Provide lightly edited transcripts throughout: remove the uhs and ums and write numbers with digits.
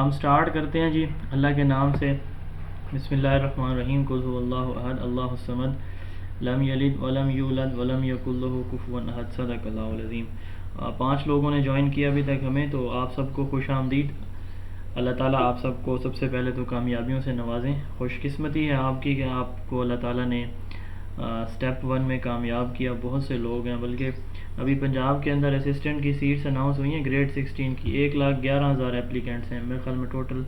हम स्टार्ट करते हैं जी अल्लाह के नाम से। बिस्मिल्लाहिर्रहमानिर्रहीम। कुल हुवल्लाहु अहद अल्लाहु समद लम यलिद वलम यूलद वलम यकुल लहू कुफुवन अहद। सदक़ल्लाहुल अज़ीम। 5 लोगों ने ज्वाइन किया अभी तक हमें, तो आप सबको खुश आमदीद। अल्लाह ताला आप सबको सबसे पहले तो कामयाबियों से नवाजें। खुशकिस्मती है आपकी कि आपको अल्लाह ताला ने स्टेप 1 में कामयाब किया। बहुत से लोग हैं, बल्कि अभी पंजाब के अंदर असिस्टेंट की सीट्स अनाउंस हुई हैं ग्रेड 16 की। 1,11,000 एप्लीकेंट्स हैं। मेरे ख्याल में टोटल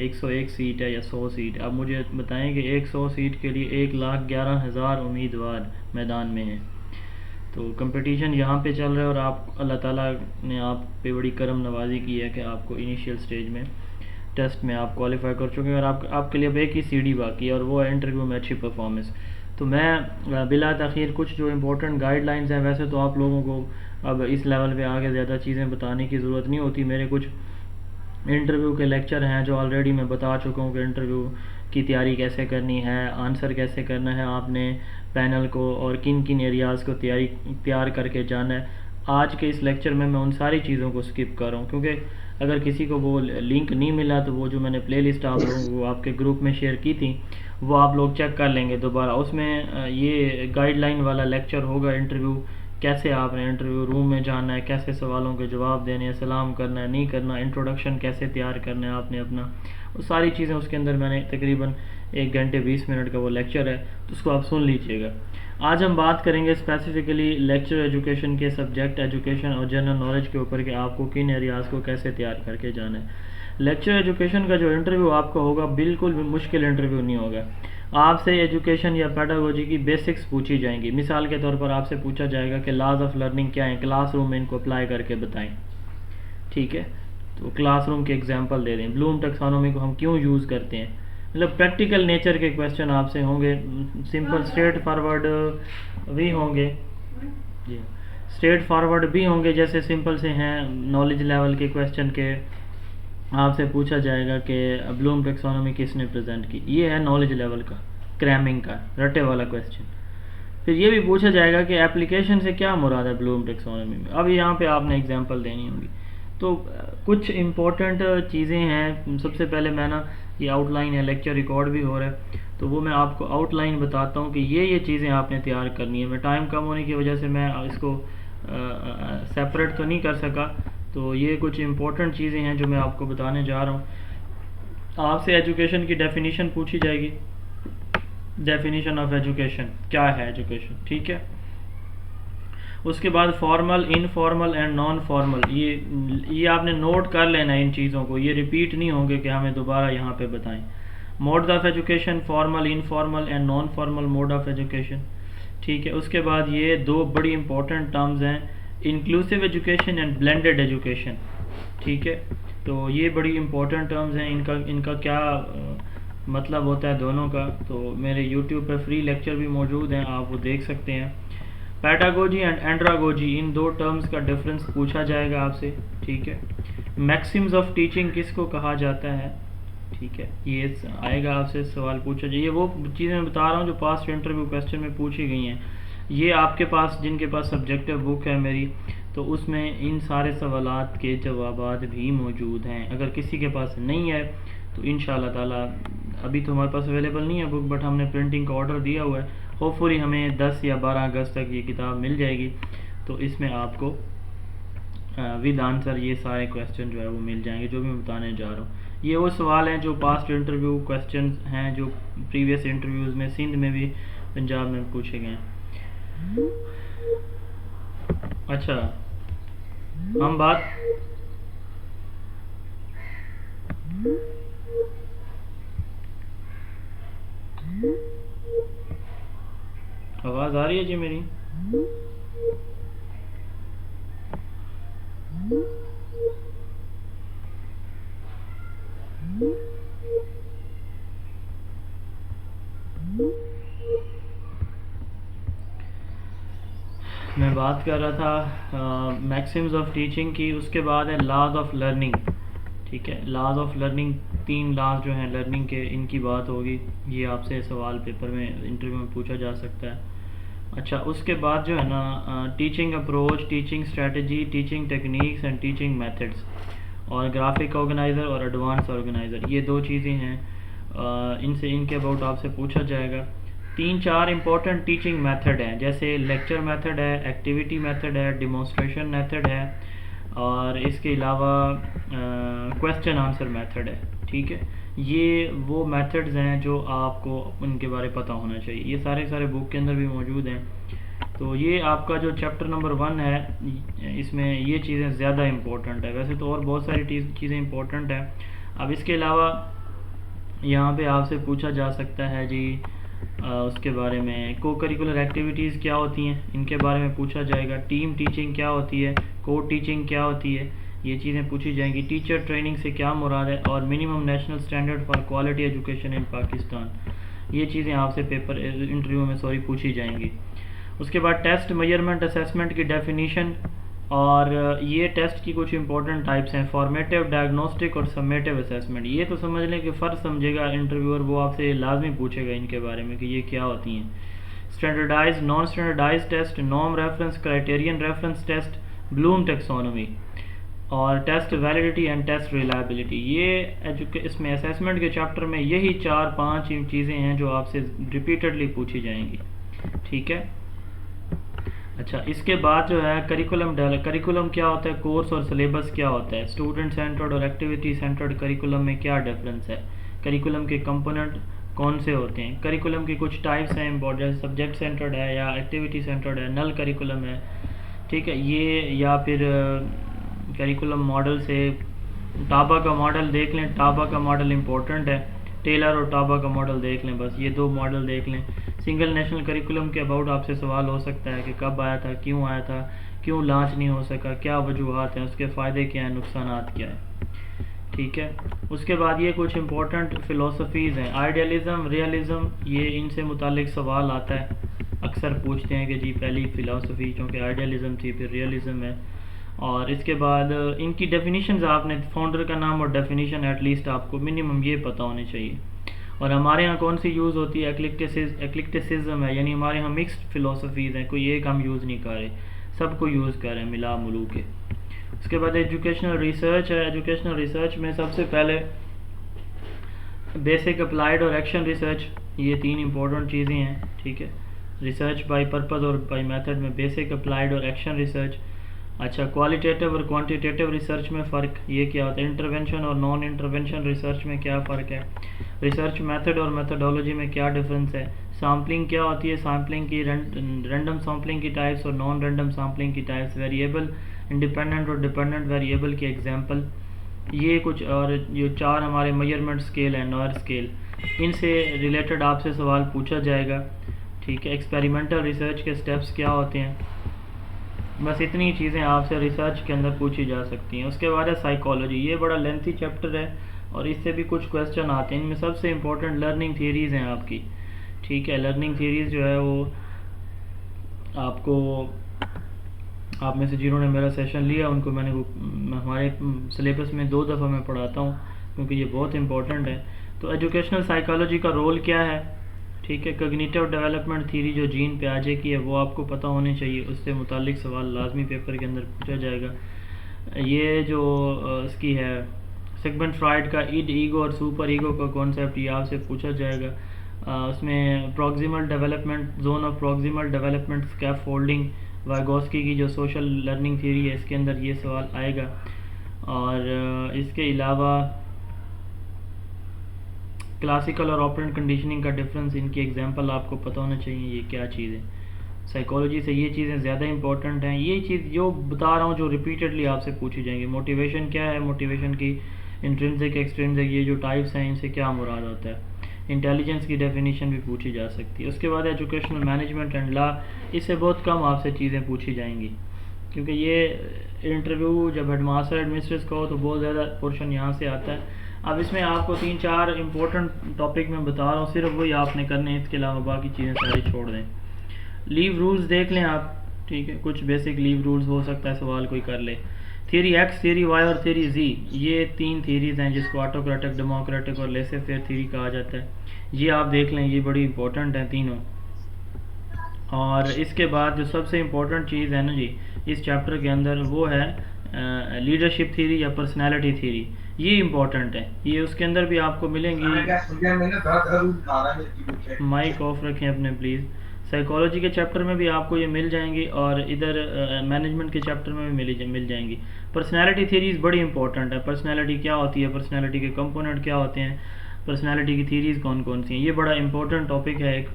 101 सीट है या 100 सीट। अब मुझे बताएं कि 100 सीट के लिए 1,11,000 उम्मीदवार मैदान में हैं। तो कंपटीशन यहाँ पे चल रहा है और आप अल्लाह ताला ने आप पे बड़ी करम नवाजी की है कि आपको इनिशियल स्टेज में टेस्ट में आप क्वालिफाई कर चुके हैं और आपके लिए अब एक ही सीढ़ी बाकी है और वो है इंटरव्यू में अच्छी परफॉर्मेंस। तो मैं बिला तख़ीर कुछ जो इम्पोर्टेंट गाइडलाइंस हैं, वैसे तो आप लोगों को अब इस लेवल पे आगे ज़्यादा चीज़ें बताने की ज़रूरत नहीं होती। मेरे कुछ इंटरव्यू के लेक्चर हैं जो ऑलरेडी मैं बता चुका हूँ कि इंटरव्यू की तैयारी कैसे करनी है, आंसर कैसे करना है आपने पैनल को, और किन किन एरियाज़ को तैयार करके जाना है। आज के इस लेक्चर में मैं उन सारी चीज़ों को स्किप कर रहा हूँ, क्योंकि अगर किसी को वो लिंक नहीं मिला तो वो जो मैंने प्लेलिस्ट आप लोगों को आपके ग्रुप में शेयर की थी वो आप लोग चेक कर लेंगे दोबारा। उसमें ये गाइडलाइन वाला लेक्चर होगा। इंटरव्यू कैसे आपने इंटरव्यू रूम में जाना है, कैसे सवालों के जवाब देने हैं, सलाम करना है नहीं करना, इंट्रोडक्शन कैसे तैयार करना है आपने अपना, वो सारी चीज़ें उसके अंदर मैंने तकरीबन 1 घंटे 20 मिनट का वो लेक्चर है, तो उसको आप सुन लीजिएगा। आज हम बात करेंगे स्पेसिफिकली लेक्चर एजुकेशन के सब्जेक्ट एजुकेशन और जनरल नॉलेज के ऊपर कि आपको किन एरियाज़ को कैसे तैयार करके जाना है। लेक्चर एजुकेशन का जो इंटरव्यू आपका होगा बिल्कुल भी मुश्किल इंटरव्यू नहीं होगा। आपसे एजुकेशन या पेडागोजी की बेसिक्स पूछी जाएंगी। मिसाल के तौर पर आपसे पूछा जाएगा कि लॉज ऑफ लर्निंग क्या है, क्लासरूम में इनको अप्लाई करके बताएं। ठीक है, तो क्लासरूम के एग्जांपल दे दें। ब्लूम टैक्सोनॉमी को हम क्यों यूज़ करते हैं, मतलब प्रैक्टिकल नेचर के क्वेश्चन आपसे होंगे। सिंपल स्ट्रेट फॉरवर्ड भी होंगे जी, स्ट्रेट फॉरवर्ड भी होंगे, जैसे सिंपल से हैं नॉलेज लेवल के क्वेश्चन के आपसे पूछा जाएगा कि ब्लूम टैक्सोनॉमी किसने प्रेजेंट की। ये है नॉलेज लेवल का, क्रैमिंग का, रटे वाला क्वेश्चन। फिर ये भी पूछा जाएगा कि एप्लीकेशन से क्या मुराद है ब्लूम टैक्सोनॉमी में। अब यहाँ पे आपने एग्जांपल देनी होगी। तो कुछ इम्पोर्टेंट चीज़ें हैं। सबसे पहले मैं ना, ये आउटलाइन है, लेक्चर रिकॉर्ड भी हो रहा है, तो वो मैं आपको आउटलाइन बताता हूँ कि ये चीज़ें आपने तैयार करनी है। मैं टाइम कम होने की वजह से मैं इसको सेपरेट तो नहीं कर सका। तो ये कुछ इम्पोर्टेंट चीज़ें हैं जो मैं आपको बताने जा रहा हूँ। आपसे एजुकेशन की डेफिनेशन पूछी जाएगी। डेफिनेशन ऑफ एजुकेशन क्या है, एजुकेशन, ठीक है। उसके बाद formal, informal and non formal, ये आपने नोट कर लेना है इन चीज़ों को, ये रिपीट नहीं होंगे कि हमें दोबारा यहाँ पे बताएं। Mode of education, formal, informal and non formal mode of education, ठीक है। उसके बाद ये 2 बड़ी इंपॉर्टेंट टर्म्स हैं, inclusive education and blended education, ठीक है। तो ये बड़ी इंपॉर्टेंट टर्म्स हैं। इनका क्या मतलब होता है दोनों का, तो मेरे यूट्यूब पर फ्री लेक्चर भी मौजूद हैं, आप वो देख सकते हैं। Pedagogy and andragogy, in 2 terms का डिफरेंस पूछा जाएगा आपसे, ठीक है। मैक्सिम्स ऑफ टीचिंग किसको कहा जाता है, ठीक है, ये आएगा आपसे सवाल पूछा जाए। ये वो चीज़ें मैं बता रहा हूँ जो पास्ट इंटरव्यू क्वेश्चन में पूछी गई हैं। ये आपके पास, जिनके पास सब्जेक्टिव बुक है मेरी, तो उसमें इन सारे सवालात के जवाबात भी मौजूद हैं। अगर किसी के पास नहीं है तो इंशाल्लाह ताला, अभी तो हमारे पास अवेलेबल नहीं है बुक, बट हमने प्रिंटिंग का ऑर्डर दिया हुआ है। होपफुली हमें 10 या 12 अगस्त तक ये किताब मिल जाएगी, तो इसमें आपको विद आंसर ये सारे क्वेश्चन जो है वो मिल जाएंगे जो भी मैं बताने जा रहा हूँ। ये वो सवाल हैं जो पास्ट इंटरव्यू क्वेश्चन हैं जो प्रीवियस इंटरव्यूज़ में सिंध में भी पंजाब में पूछे गए हैं। अच्छा, हम बात आवाज़ आ रही है जी मेरी? मैं बात कर रहा था मैक्सिम्स ऑफ टीचिंग की। उसके बाद है लॉज ऑफ लर्निंग, ठीक है। लॉज ऑफ लर्निंग, 3 लॉज जो हैं लर्निंग के, इनकी बात होगी। ये आपसे सवाल पेपर में इंटरव्यू में पूछा जा सकता है। अच्छा, उसके बाद जो है ना teaching approach, teaching strategy, teaching techniques and teaching methods, और ग्राफिक ऑर्गेनाइज़र और एडवांस ऑर्गेनाइज़र, ये दो चीज़ें हैं। इनसे इनके अबाउट आपसे पूछा जाएगा। 3-4 इंपॉर्टेंट टीचिंग मेथड हैं, जैसे लेक्चर मेथड है, एक्टिविटी मेथड है, डिमॉन्स्ट्रेशन मेथड है, और इसके अलावा क्वेश्चन आंसर मेथड है। ठीक है, ये वो मेथड्स हैं जो आपको उनके बारे पता होना चाहिए। ये सारे बुक के अंदर भी मौजूद हैं। तो ये आपका जो चैप्टर नंबर 1 है, इसमें ये चीज़ें ज़्यादा इम्पोर्टेंट है। वैसे तो और बहुत सारी चीज़ें इम्पोर्टेंट हैं। अब इसके अलावा यहाँ पे आपसे पूछा जा सकता है जी उसके बारे में, को करिकुलर एक्टिविटीज़ क्या होती हैं, इनके बारे में पूछा जाएगा। टीम टीचिंग क्या होती है, को टीचिंग क्या होती है, ये चीज़ें पूछी जाएंगी। टीचर ट्रेनिंग से क्या मुराद है, और minimum national standard for quality education in Pakistan, ये चीज़ें आपसे पेपर इंटरव्यू में पूछी जाएंगी। उसके बाद टेस्ट, मेजरमेंट, असेसमेंट की डेफिनीशन, और ये टेस्ट की कुछ इंपॉर्टेंट टाइप्स हैं, फॉर्मेटिव, डायग्नोस्टिक और समेटिव असेसमेंट। ये तो समझ लें कि फ़र्क समझेगा इंटरव्यूअर, वो आपसे लाजमी पूछेगा इनके बारे में कि ये क्या होती हैं। Standardize, non standardize test, norm reference, criterion reference test, Bloom taxonomy, और test validity and test reliability. ये इसमें असेसमेंट के चैप्टर में यही 4-5 चीज़ें हैं जो आपसे रिपीटेडली पूछी जाएंगी। ठीक है, अच्छा, इसके बाद जो है करिकुलम क्या होता है, कोर्स और सिलेबस क्या होता है, स्टूडेंट सेंटर्ड और एक्टिविटी सेंटर्ड करिकुलम में क्या डिफरेंस है, करिकुलम के कंपोनेंट कौन से होते हैं, करिकुलम की कुछ टाइप्स हैं इम्पोर्टेंट, सब्जेक्ट सेंटर्ड है या एक्टिविटी सेंटर्ड है, नल करिकुलम है। ठीक है, ये या फिर करिकुलम मॉडल से टाबा का मॉडल देख लें, टाबा का मॉडल इम्पोर्टेंट है, टेलर और टाबा का मॉडल देख लें, बस ये दो मॉडल देख लें। सिंगल नेशनल करिकुलम के अबाउट आपसे सवाल हो सकता है कि कब आया था, क्यों लॉन्च नहीं हो सका, क्या वजूहत हैं, उसके फ़ायदे क्या हैं, नुकसानात क्या हैं। ठीक है, उसके बाद ये कुछ इंपॉर्टेंट फ़िलोसफीज़ हैं, आइडियलिज़म, रियलिज़म, ये इनसे मुतालिक सवाल आता है। अक्सर पूछते हैं कि जी पहली फ़िलासफ़ी चूँकि आइडियलिज़म थी, फिर रियलिज़म है। और इसके बाद इनकी डेफिनेशंस आपने, फाउंडर का नाम और डेफिनेशन एटलीस्ट आपको मिनिमम ये पता होनी चाहिए। और हमारे यहाँ कौन सी यूज़ होती है, एक्लिक्टिसिज्म है, यानी हमारे यहाँ मिक्स्ड फ़िलोसफीज़ हैं, कोई एक हम यूज़ नहीं कर रहे, सबको यूज़ कर रहे हैं मिला मुलू के। उसके बाद एजुकेशनल रिसर्च है। एजुकेशनल रिसर्च में सबसे पहले बेसिक, अप्लाइड और एक्शन रिसर्च, ये 3 इंपॉर्टेंट चीज़ें हैं। ठीक है, रिसर्च बाय पर्पज़ और बाय मेथड में बेसिक, अप्लाइड और एक्शन रिसर्च। अच्छा, क्वालिटेटिव और क्वांटिटेटिव रिसर्च में फ़र्क ये क्या होता है, इंटरवेंशन और नॉन इंटरवेंशन रिसर्च में क्या फ़र्क है, रिसर्च मेथड और मेथडोलॉजी में क्या डिफरेंस है, सैम्पलिंग क्या होती है, सैम्पलिंग की रैंडम सैम्पलिंग की टाइप्स और नॉन रैंडम सैम्पलिंग की टाइप्स, वेरिएबल, इंडिपेंडेंट और डिपेंडेंट वेरिएबल के एग्जांपल, ये कुछ। और ये 4 हमारे मेजरमेंट स्केल है, नॉयर स्केल, इनसे रिलेटेड आपसे सवाल पूछा जाएगा। ठीक है, एक्सपेरिमेंटल रिसर्च के स्टेप्स क्या होते हैं, बस इतनी चीज़ें आपसे रिसर्च के अंदर पूछी जा सकती हैं। उसके बाद है साइकोलॉजी, ये बड़ा लेंथी चैप्टर है और इससे भी कुछ क्वेश्चन आते हैं। इनमें सबसे इम्पोर्टेंट लर्निंग थियरीज़ हैं आपकी। ठीक है, लर्निंग थियरीज़ जो है वो आपको, आप में से जिन्होंने मेरा सेशन लिया उनको मैंने हमारे सिलेबस में 2 दफ़ा मैं पढ़ाता हूँ क्योंकि ये बहुत इंपॉर्टेंट है। तो एजुकेशनल साइकोलॉजी का रोल क्या है, ठीक है, कॉग्निटिव डेवलपमेंट थ्योरी जो जीन पियाजे की है वो आपको पता होनी चाहिए, उससे मुतालिक सवाल लाजमी पेपर के अंदर पूछा जाएगा। ये जो इसकी है सिगमंड फ्राइड का ईड, ईगो और सुपर ईगो का कॉन्सेप्ट, ये आपसे पूछा जाएगा। उसमें proximal development, zone of proximal development, scaffolding, Vygotsky की जो सोशल लर्निंग थ्योरी है इसके अंदर ये सवाल आएगा। और इसके अलावा क्लासिकल और ऑपरेंट कंडीशनिंग का डिफरेंस, इनकी एग्जांपल आपको पता होना चाहिए ये क्या चीज़ है। साइकोलॉजी से ये चीज़ें ज़्यादा इंपॉर्टेंट हैं। ये चीज़ जो बता रहा हूँ जो रिपीटेडली आपसे पूछी जाएंगी। मोटिवेशन क्या है, मोटिवेशन की इंट्रिंसिक, एक्सट्रिंसिक, ये जो टाइप्स हैं इनसे क्या मुराद होता है। इंटेलिजेंस की डेफिनेशन भी पूछी जा सकती है। उसके बाद एजुकेशनल मैनेजमेंट एंड लॉ, इससे बहुत कम आपसे चीज़ें पूछी जाएंगी क्योंकि ये इंटरव्यू जब हेडमास्टर एडमिनिस्ट्रेटर्स का हो तो बहुत ज़्यादा पोर्शन यहाँ से आता है। अब इसमें आपको 3-4 इंपॉर्टेंट टॉपिक मैं बता रहा हूँ, सिर्फ वही आपने करने हैं, इसके अलावा बाकी चीज़ें सारी छोड़ दें। लीव रूल्स देख लें आप, ठीक है, कुछ बेसिक लीव रूल्स हो सकता है सवाल कोई कर ले। थियरी एक्स, थियरी वाई और थियरी जी, ये 3 थियरीज़ हैं जिसको ऑटोक्रेटिक, डेमोक्रेटिक और लेसे फेयर थियरी कहा जाता है। ये आप देख लें, ये बड़ी इंपॉर्टेंट हैं तीनों। और इसके बाद जो सबसे इम्पोर्टेंट चीज़ है ना जी इस चैप्टर के अंदर, वो है लीडरशिप थ्योरी या पर्सनैलिटी थ्योरी, ये इम्पोर्टेंट है, ये उसके अंदर भी आपको मिलेंगी। माइक ऑफ रखें अपने प्लीज़। साइकोलॉजी के चैप्टर में भी आपको ये मिल जाएंगी और इधर मैनेजमेंट के चैप्टर में भी मिल जाएंगी। पर्सनैलिटी थ्योरीज बड़ी इंपॉर्टेंट है, पर्सनैलिटी क्या होती है, पर्सनैलिटी के कंपोनेंट क्या होते हैं, पर्सनैलिटी की थ्योरीज कौन कौन सी हैं, ये बड़ा इंपॉर्टेंट टॉपिक है एक।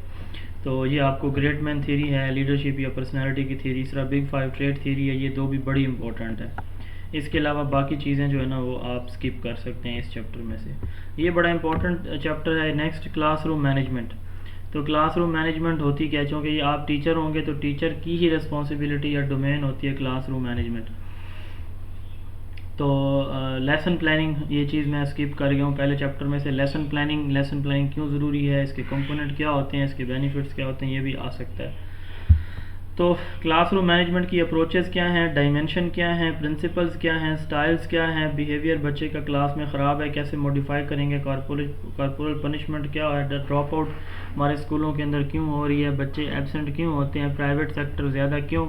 तो ये आपको ग्रेट मैन थ्योरी है, लीडरशिप या पर्सनैलिटी की थ्योरी, इस तरह बिग 5 ट्रेड थ्योरी है, ये दो भी बड़ी इंपॉर्टेंट है। इसके अलावा बाकी चीज़ें जो है ना वो आप स्किप कर सकते हैं इस चैप्टर में से। ये बड़ा इंपॉर्टेंट चैप्टर है। Next classroom management. तो क्लासरूम मैनेजमेंट होती क्या है, क्योंकि ये आप टीचर होंगे तो टीचर की ही रिस्पॉन्सिबिलिटी या डोमेन होती है क्लासरूम मैनेजमेंट। तो लेसन प्लानिंग, ये चीज़ मैं स्किप कर गया हूँ पहले चैप्टर में से। लेसन प्लानिंग क्यों ज़रूरी है, इसके कंपोनेंट क्या होते हैं, इसके बेनिफिट्स क्या होते हैं, ये भी आ सकता है। तो क्लासरूम मैनेजमेंट की अप्रोचेस क्या हैं, डायमेंशन क्या हैं, प्रिंसिपल्स क्या हैं, स्टाइल्स क्या हैं, बिहेवियर बच्चे का क्लास में ख़राब है कैसे मॉडिफाई करेंगे, कॉर्पोरल पनिशमेंट क्या है, ड्रॉप आउट हमारे स्कूलों के अंदर क्यों हो रही है, बच्चे एब्सेंट क्यों होते हैं, प्राइवेट सेक्टर ज़्यादा क्यों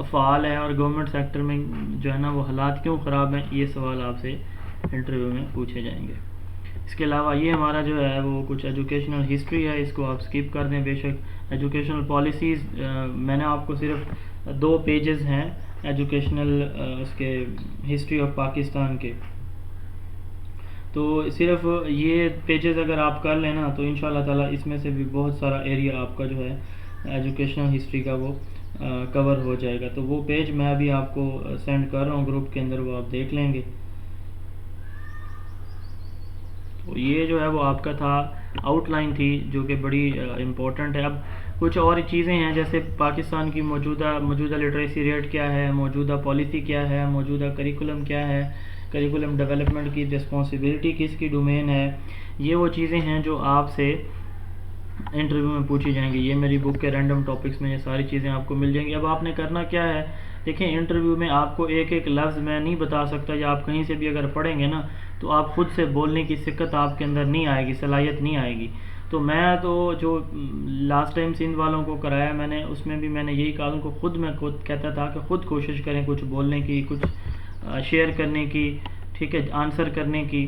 फ़ाल है और गवर्नमेंट सेक्टर में जो है ना वो हालात क्यों ख़राब हैं, ये सवाल आपसे इंटरव्यू में पूछे जाएंगे। इसके अलावा ये हमारा जो है वो कुछ एजुकेशनल हिस्ट्री है, इसको आप स्किप कर दें बेशक। एजुकेशनल पॉलिसीज़ मैंने आपको सिर्फ 2 पेजेस हैं एजुकेशनल उसके हिस्ट्री ऑफ पाकिस्तान के, तो सिर्फ ये पेजेस अगर आप कर लेना तो इंशाल्लाह ताला इसमें से भी बहुत सारा एरिया आपका जो है एजुकेशनल हिस्ट्री का वो कवर हो जाएगा। तो वो पेज मैं अभी आपको सेंड कर रहा हूँ ग्रुप के अंदर, वो आप देख लेंगे। तो ये जो है वो आपका था आउटलाइन थी जो कि बड़ी इम्पोर्टेंट है। अब कुछ और चीज़ें हैं जैसे पाकिस्तान की मौजूदा लिटरेसी रेट क्या है, मौजूदा पॉलिसी क्या है, मौजूदा करिकुलम क्या है, करिकुलम डेवलपमेंट की रिस्पॉन्सिबिलिटी किसकी डोमेन है, ये वो चीज़ें हैं जो आपसे इंटरव्यू में पूछी जाएंगी। ये मेरी बुक के रैंडम टॉपिक्स में ये सारी चीज़ें आपको मिल जाएंगी। अब आपने करना क्या है, देखिए इंटरव्यू में आपको एक एक लफ्ज़ मैं नहीं बता सकता, या आप कहीं से भी अगर पढ़ेंगे ना तो आप खुद से बोलने की सिक्कत आपके अंदर नहीं आएगी, सलाहियत नहीं आएगी। तो मैं तो जो लास्ट टाइम सिंध वालों को कराया मैंने, उसमें भी मैंने यही कहा उनको, मैं खुद कहता था कि खुद कोशिश करें कुछ बोलने की, कुछ शेयर करने की, ठीक है, आंसर करने की।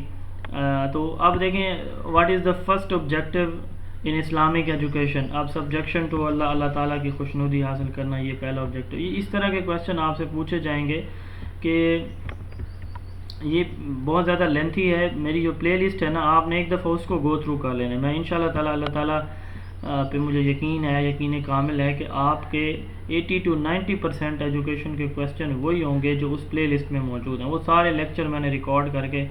तो अब देखें what is the first objective in Islamic education. अब सब्जेक्शन टू अल्लाह, अल्लाह ताला की खुशनुदी हासिल करना, ये पहला ऑब्जेक्टिव। इस तरह के क्वेश्चन आपसे पूछे जाएंगे कि ये बहुत ज़्यादा लेंथी है। मेरी जो प्लेलिस्ट है ना, आपने एक दफ़ा उसको गो थ्रू कर लेना। मैं इंशाल्लाह ताला, अल्लाह ताला पे मुझे यकीन है, यकीन कामिल है कि आपके 80 to 90% एजुकेशन के क्वेश्चन वही होंगे जो उस प्ले लिस्ट में मौजूद हैं। वो सारे लेक्चर मैंने रिकॉर्ड करके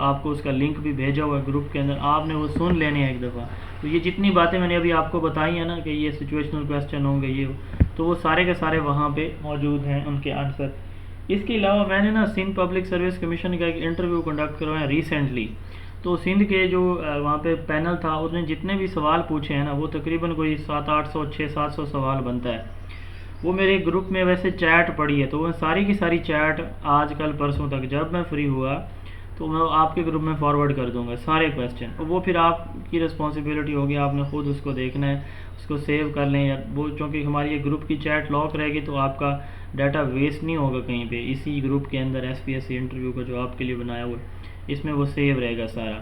आपको उसका लिंक भी भेजा हुआ है ग्रुप के अंदर, आपने वो सुन लेने हैं एक दफ़ा। तो ये जितनी बातें मैंने अभी आपको बताई हैं ना कि ये सिचुएशनल क्वेश्चन होंगे, ये तो वो सारे के सारे वहाँ पे मौजूद हैं, उनके आंसर। इसके अलावा मैंने ना सिंध पब्लिक सर्विस कमीशन का एक इंटरव्यू कंडक्ट करवाया रिसेंटली। तो सिंध के जो वहाँ पे पैनल था, उसने जितने भी सवाल पूछे हैं ना, वो तकरीबन कोई 700-800 600-700 सवाल बनता है। वो मेरे ग्रुप में वैसे चैट पड़ी है, तो वो सारी की सारी चैट आज कल परसों तक जब मैं फ्री हुआ तो मैं आपके ग्रुप में फॉरवर्ड कर दूंगा सारे क्वेश्चन। और वो फिर आपकी रिस्पॉन्सिबिलिटी होगी, आपने खुद उसको देखना है, उसको सेव कर लें। या वो चूँकि हमारी ये ग्रुप की चैट लॉक रहेगी तो आपका डाटा वेस्ट नहीं होगा कहीं पे। इसी ग्रुप के अंदर SPSC इंटरव्यू का जो आपके लिए बनाया हुआ है, इसमें वो सेव रहेगा सारा।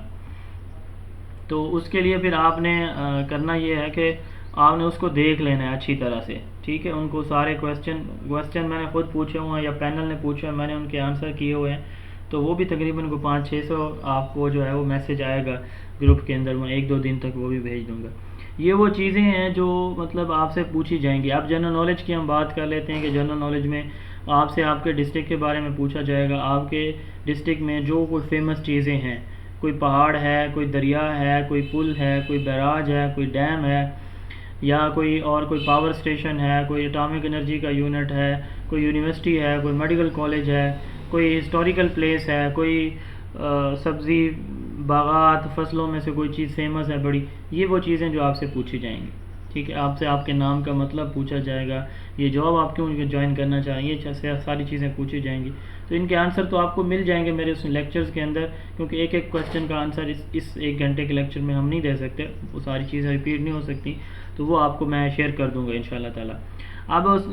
तो उसके लिए फिर आपने करना ये है कि आपने उसको देख लेना है अच्छी तरह से, ठीक है। उनको सारे क्वेश्चन मैंने खुद पूछे हुए हैं या पैनल ने पूछे हैं, मैंने उनके आंसर किए हुए हैं। तो वो भी तकरीबन को 500-600 आपको जो है वो मैसेज आएगा ग्रुप के अंदर, मैं 1-2 दिन तक वो भी भेज दूँगा। ये वो चीज़ें हैं जो मतलब आपसे पूछी जाएंगी। अब जनरल नॉलेज की हम बात कर लेते हैं कि जनरल नॉलेज में आपसे आपके डिस्ट्रिक्ट के बारे में पूछा जाएगा। आपके डिस्ट्रिक्ट में जो कोई फेमस चीज़ें हैं, कोई पहाड़ है, कोई दरिया है, कोई पुल है, कोई बैराज है, कोई डैम है, या कोई पावर स्टेशन है, कोई एटॉमिक एनर्जी का यूनिट है, कोई यूनिवर्सिटी है, कोई मेडिकल कॉलेज है, कोई हिस्टोरिकल प्लेस है, कोई सब्ज़ी बागात फसलों में से कोई चीज़ फेमस है बड़ी। ये वो चीज़ें जो आपसे पूछी जाएंगी, ठीक है। आपसे आपके नाम का मतलब पूछा जाएगा, ये जॉब आप क्यों ज्वाइन करना चाहिए, सारी चीज़ें पूछी जाएंगी। तो इनके आंसर तो आपको मिल जाएंगे मेरे उस लेक्चर्स के अंदर, क्योंकि एक एक क्वेश्चन का आंसर इस 1 घंटे के लेक्चर में हम नहीं दे सकते, वो सारी चीज़ें रिपीट नहीं हो सकती। तो वो आपको मैं शेयर कर दूँगा इंशाल्लाह ताला। अब उस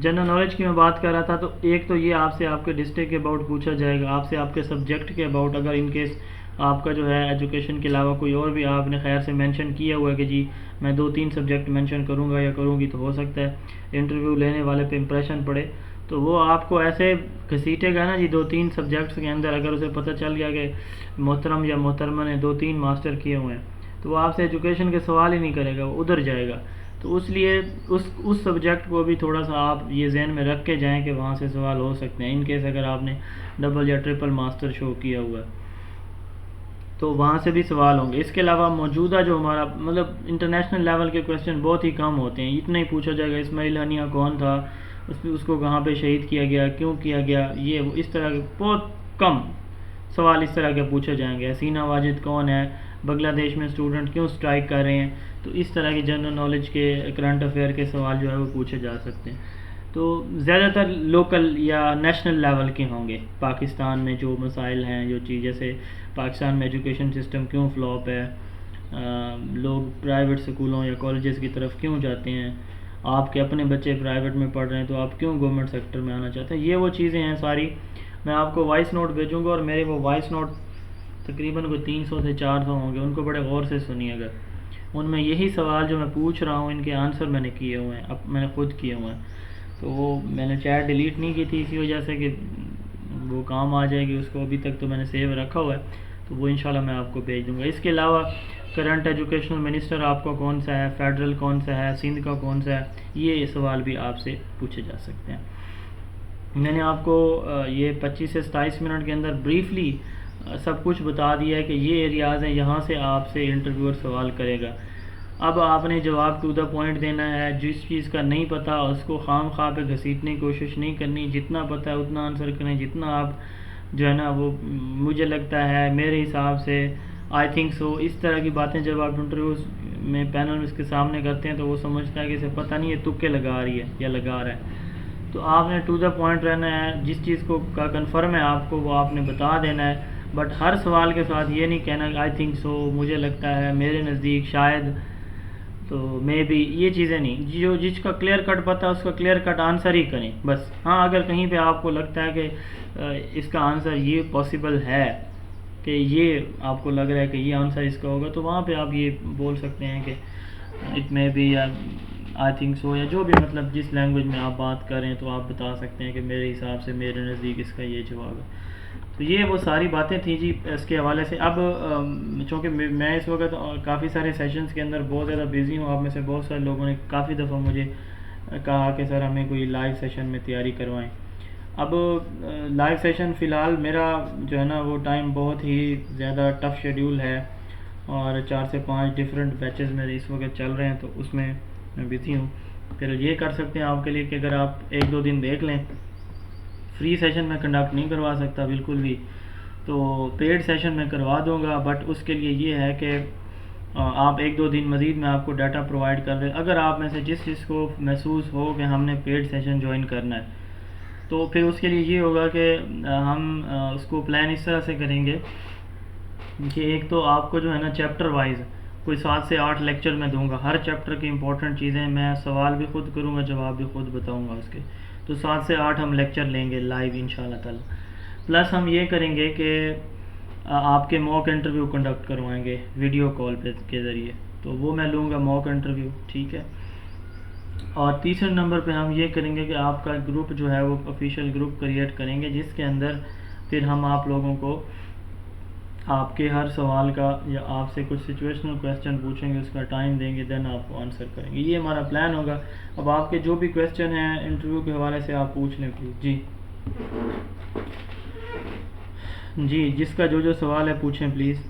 जनरल नॉलेज की मैं बात कर रहा था, तो एक तो ये आपसे आपके डिस्ट्रिक्ट के अबाउट पूछा जाएगा, आपसे आपके सब्जेक्ट के अबाउट, अगर इन केस आपका जो है एजुकेशन के अलावा कोई और भी आपने खैर से मेंशन किया हुआ है कि जी मैं 2-3 सब्जेक्ट मेंशन करूँगा या करूँगी, तो हो सकता है इंटरव्यू लेने वाले पे इम्प्रेशन पड़े, तो वो आपको ऐसे घसीटेगा ना जी 2-3 सब्जेक्ट्स के अंदर। अगर उसे पता चल गया कि मोहतरम या मोहतरमा ने 2-3 मास्टर किए हुए हैं, तो वो आपसे एजुकेशन के सवाल ही नहीं करेगा, वो उधर जाएगा। तो इसलिए उस सब्जेक्ट को भी थोड़ा सा आप ये जहन में रख के जाएं कि वहाँ से सवाल हो सकते हैं, इन केस अगर आपने डबल या ट्रिपल मास्टर शो किया हुआ है तो वहाँ से भी सवाल होंगे। इसके अलावा मौजूदा जो हमारा मतलब इंटरनेशनल लेवल के क्वेश्चन बहुत ही कम होते हैं, इतना ही पूछा जाएगा इस्माइल हनिया कौन था, उसको कहाँ पे शहीद किया गया, क्यों किया गया, ये वो, इस तरह के बहुत कम सवाल इस तरह के पूछे जाएंगे। हसीना वाजिद कौन है, बांग्लादेश में स्टूडेंट क्यों स्ट्राइक कर रहे हैं, तो इस तरह की जनरल नॉलेज के करंट अफेयर के सवाल जो है वो पूछे जा सकते हैं। तो ज़्यादातर लोकल या नेशनल लेवल के होंगे, पाकिस्तान में जो मसाइल हैं, जो चीज़ जैसे पाकिस्तान में एजुकेशन सिस्टम क्यों फ्लॉप है, लोग प्राइवेट स्कूलों या कॉलेजेस की तरफ क्यों जाते हैं, आपके अपने बच्चे प्राइवेट में पढ़ रहे हैं तो आप क्यों गवर्नमेंट सेक्टर में आना चाहते हैं, ये वो चीज़ें हैं सारी। मैं आपको वॉइस नोट भेजूँगा और मेरे वो वॉइस नोट तकरीबन कोई 300 से 400 होंगे, उनको बड़े गौर से सुनिएगा। उनमें यही सवाल जो मैं पूछ रहा हूँ इनके आंसर मैंने किए हुए हैं, अब मैंने खुद किए हुए हैं। तो वो मैंने चैट डिलीट नहीं की थी इसी वजह से कि वो काम आ जाएगी उसको, अभी तक तो मैंने सेव रखा हुआ है, तो वो इंशाल्लाह मैं आपको भेज दूँगा। इसके अलावा करंट एजुकेशनल मिनिस्टर आपका कौन सा है, फेडरल कौन सा है, सिंध का कौन सा है, ये सवाल भी आपसे पूछे जा सकते हैं। मैंने आपको ये 25 से 27 मिनट के अंदर ब्रीफली सब कुछ बता दिया है कि ये एरियाज़ हैं, यहाँ से आपसे इंटरव्यूअर सवाल करेगा। अब आपने जवाब टू द पॉइंट देना है, जिस चीज़ का नहीं पता उसको खाम खा पे घसीटने की कोशिश नहीं करनी, जितना पता है उतना आंसर करें, जितना आप जो है ना वो मुझे लगता है, मेरे हिसाब से, आई थिंक सो, इस तरह की बातें जब आप इंटरव्यूज़ में पैनल में इसके सामने करते हैं तो वो समझता है कि इसे पता नहीं है, तुक्के लगा रही है या लगा रहा है। तो आपने टू द पॉइंट रहना है, जिस चीज़ को का कन्फर्म है आपको वो आपने बता देना है, बट हर सवाल के साथ ये नहीं कहना आई थिंक सो, मुझे लगता है, मेरे नज़दीक, शायद, तो मे बी, ये चीज़ें नहीं। जो जिसका क्लियर कट पता है उसका क्लियर कट आंसर ही करें बस। हाँ, अगर कहीं पे आपको लगता है कि इसका आंसर ये पॉसिबल है, कि ये आपको लग रहा है कि ये आंसर इसका होगा, तो वहाँ पे आप ये बोल सकते हैं कि इट मे बी या आई थिंक सो, या जो भी मतलब जिस लैंग्वेज में आप बात कर रहे हैं, तो आप बता सकते हैं कि मेरे हिसाब से, मेरे नज़दीक इसका ये जवाब है। तो ये वो सारी बातें थी जी इसके हवाले से। अब चूँकि मैं इस वक्त काफ़ी सारे सेशंस के अंदर बहुत ज़्यादा बिज़ी हूँ, आप में से बहुत सारे लोगों ने काफ़ी दफ़ा मुझे कहा कि सर हमें कोई लाइव सेशन में तैयारी करवाएं। अब लाइव सेशन फ़िलहाल मेरा जो है ना वो टाइम बहुत ही ज़्यादा टफ़ शेड्यूल है, और 4 से 5 डिफरेंट बैचेस मेरे इस वक्त चल रहे हैं, तो उसमें मैं बिज़ी हूँ। फिर ये कर सकते हैं आपके लिए कि अगर आप 1-2 दिन देख लें, फ्री सेशन में कंडक्ट नहीं करवा सकता बिल्कुल भी, तो पेड सेशन में करवा दूंगा, बट उसके लिए ये है कि आप 1-2 दिन मज़ीद मैं आपको डाटा प्रोवाइड कर दें। अगर आप में से जिस को महसूस हो कि हमने पेड सेशन ज्वाइन करना है, तो फिर उसके लिए ये होगा कि हम उसको प्लान इस तरह से करेंगे कि एक तो आपको जो है ना चैप्टर वाइज कोई 7 से 8 लेक्चर मैं दूंगा, हर चैप्टर की इंपॉर्टेंट चीज़ें, मैं सवाल भी खुद करूँगा, जवाब भी खुद बताऊँगा उसके। तो 7 से 8 हम लेक्चर लेंगे लाइव इंशाल्लाह ताला। प्लस हम ये करेंगे कि आपके मॉक इंटरव्यू कंडक्ट करवाएंगे वीडियो कॉल पे के ज़रिए, तो वो मैं लूँगा मॉक इंटरव्यू, ठीक है। और तीसरे नंबर पे हम ये करेंगे कि आपका ग्रुप जो है वो ऑफिशियल ग्रुप क्रिएट करेंगे, जिसके अंदर फिर हम आप लोगों को आपके हर सवाल का या आपसे कुछ सिचुएशनल क्वेश्चन पूछेंगे, उसका टाइम देंगे, देन आपको आंसर करेंगे। ये हमारा प्लान होगा। अब आपके जो भी क्वेश्चन हैं इंटरव्यू के हवाले से आप पूछ लें प्लीज़। जी जी, जिसका जो जो सवाल है पूछें प्लीज़।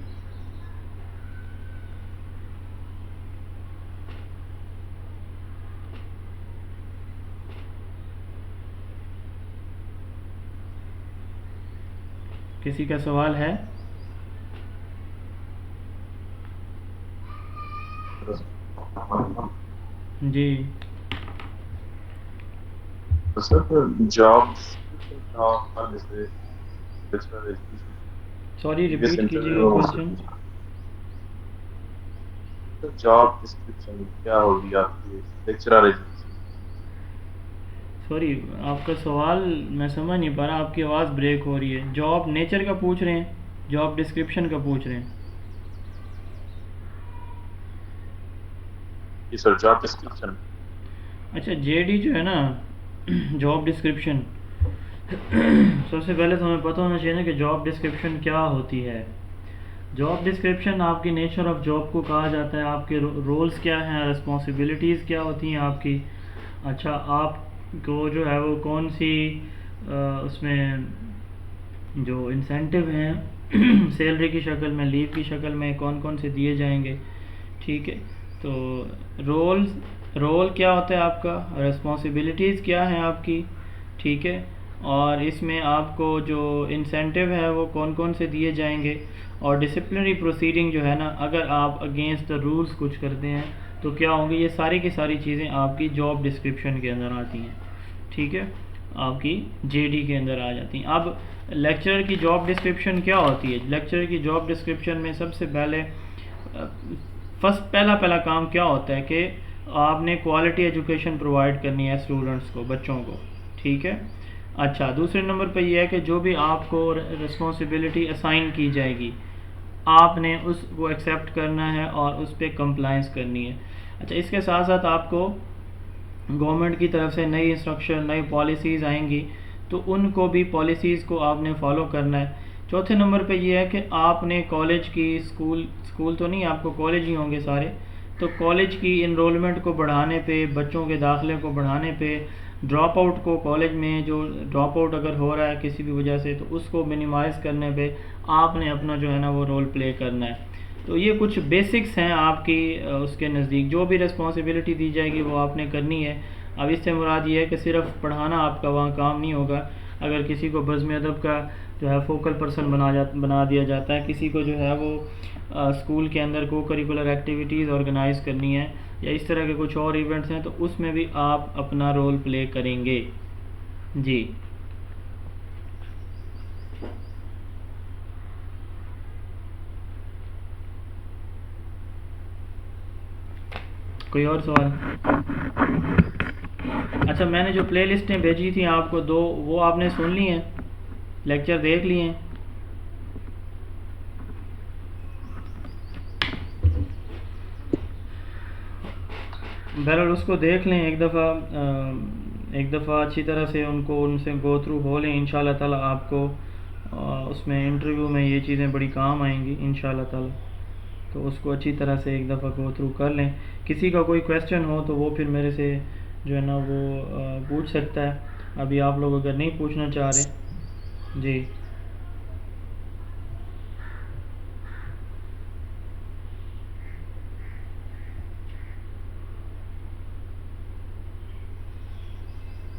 किसी का सवाल है? जी तो सर जॉब डिस्क्रिप्शन का जैसे bachelor education sorry, previous repeat interview कीजिएगा में मुझसे क्वेश्चन। पूछा, तो जॉब डिस्क्रिप्शन क्या होगी आपकी लेक्चरर एजुकेशन? सॉरी, आपका सवाल मैं समझ नहीं पा रहा, आपकी आवाज़ ब्रेक हो रही है। जॉब नेचर का पूछ रहे हैं, जॉब डिस्क्रिप्शन का पूछ रहे हैं? जी सर, जॉब डिस्क्रिप्शन। अच्छा, जेडी जो है ना, जॉब डिस्क्रिप्शन, सबसे पहले तो हमें पता होना चाहिए ना कि जॉब डिस्क्रिप्शन क्या होती है। जॉब डिस्क्रिप्शन आपकी नेचर ऑफ जॉब को कहा जाता है, आपके रोल्स क्या हैं, रिस्पॉन्सिबिलिटीज़ क्या होती हैं आपकी। अच्छा, आपको जो है वो कौन सी उसमें जो इंसेंटिव हैं सैलरी की शक्ल में, लीव की शक्ल में कौन कौन से दिए जाएंगे, ठीक है। तो रोल क्या होता है आपका, रिस्पॉन्सिबिलिटीज़ क्या हैं आपकी, ठीक है। और इसमें आपको जो इंसेंटिव है वो कौन कौन से दिए जाएंगे, और डिसिप्लिनरी प्रोसीडिंग जो है ना, अगर आप अगेंस्ट द रूल्स कुछ करते हैं तो क्या होंगे, ये सारी की सारी चीज़ें आपकी जॉब डिस्क्रिप्शन के अंदर आती हैं, ठीक है, आपकी जेडी के अंदर आ जाती हैं। अब लेक्चरर की जॉब डिस्क्रिप्शन क्या होती है? लेक्चरर की जॉब डिस्क्रिप्शन में सबसे पहले पहला काम क्या होता है कि आपने क्वालिटी एजुकेशन प्रोवाइड करनी है स्टूडेंट्स को, बच्चों को, ठीक है। अच्छा, दूसरे नंबर पे ये है कि जो भी आपको रिस्पॉन्सिबिलिटी असाइन की जाएगी आपने उसको एक्सेप्ट करना है और उस पर कंप्लाइंस करनी है। अच्छा, इसके साथ साथ आपको गवर्नमेंट की तरफ से नई इंस्ट्रक्शन, नई पॉलिसीज़ आएंगी तो उनको भी पॉलिसीज़ को आपने फॉलो करना है। चौथे नंबर पे ये है कि आपने कॉलेज की, स्कूल तो नहीं, आपको कॉलेज ही होंगे सारे, तो कॉलेज की इनरोलमेंट को बढ़ाने पे, बच्चों के दाखिले को बढ़ाने पे, ड्रॉप आउट को, कॉलेज में जो ड्रॉप आउट अगर हो रहा है किसी भी वजह से तो उसको मिनिमाइज़ करने पे आपने अपना जो है ना वो रोल प्ले करना है। तो ये कुछ बेसिक्स हैं आपकी उसके नज़दीक, जो भी रिस्पॉन्सिबिलिटी दी जाएगी वो आपने करनी है। अब इससे मुराद ये है कि सिर्फ पढ़ाना आपका वहाँ काम नहीं होगा। अगर किसी को बज़्म अदब का जो है फोकल पर्सन बना दिया जाता है, किसी को जो है वो स्कूल के अंदर को करिकुलर एक्टिविटीज़ ऑर्गेनाइज़ करनी है, या इस तरह के कुछ और इवेंट्स हैं, तो उसमें भी आप अपना रोल प्ले करेंगे। जी, कोई और सवाल? अच्छा, मैंने जो प्ले लिस्टें भेजी थी आपको दो, वो आपने सुन ली हैं, लेक्चर देख लिए हैं? बहरहाल उसको देख लें एक दफ़ा अच्छी तरह से उनसे गो थ्रू हो लें। इंशाल्लाह ताला आपको उसमें इंटरव्यू में ये चीज़ें बड़ी काम आएंगी इंशाल्लाह ताला। तो उसको अच्छी तरह से एक दफ़ा गो थ्रू कर लें। किसी का कोई क्वेश्चन हो तो वो फिर मेरे से जो है ना वो पूछ सकता है। अभी आप लोग अगर नहीं पूछना चाह रहे। जी,